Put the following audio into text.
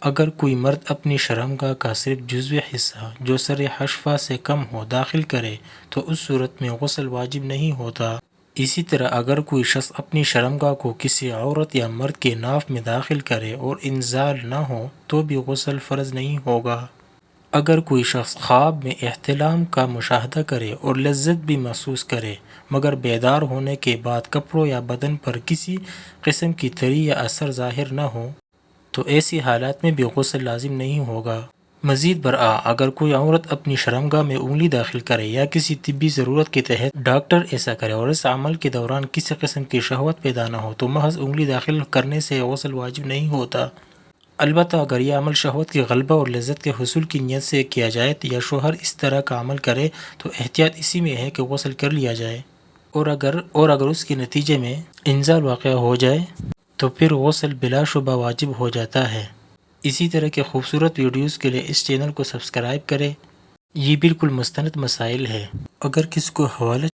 اگر کوئی مرد اپنی شرمگاہ کا صرف جزوی حصہ جو سر حشفہ سے کم ہو داخل کرے تو اس صورت میں غسل واجب نہیں ہوتا۔ اسی طرح اگر کوئی شخص اپنی شرمگاہ کو کسی عورت یا مرد کے ناف میں داخل کرے اور انزال نہ ہو تو بھی غسل فرض نہیں ہوگا۔ اگر کوئی شخص خواب میں احتلام کا مشاہدہ کرے اور لذت بھی محسوس کرے مگر بیدار ہونے کے بعد کپڑوں یا بدن پر کسی قسم کی تری یا اثر ظاہر نہ ہو تو ایسی حالات میں بھی غسل لازم نہیں ہوگا۔ مزید برآں اگر کوئی عورت اپنی شرمگاہ میں انگلی داخل کرے یا کسی طبی ضرورت کے تحت ڈاکٹر ایسا کرے اور اس عمل کے دوران کسی قسم کی شہوت پیدا نہ ہو تو محض انگلی داخل کرنے سے غسل واجب نہیں ہوتا۔ البتہ اگر یہ عمل شہوت کے غلبہ اور لذت کے حصول کی نیت سے کیا جائے یا شوہر اس طرح کا عمل کرے تو احتیاط اسی میں ہے کہ غسل کر لیا جائے، اور اگر اس کے نتیجے میں انزال واقع ہو جائے تو پھر غسل بلا شبہ واجب ہو جاتا ہے۔ اسی طرح کے خوبصورت ویڈیوز کے لیے اس چینل کو سبسکرائب کریں۔ یہ بالکل مستند مسائل ہے۔ اگر کسی کو حوالہ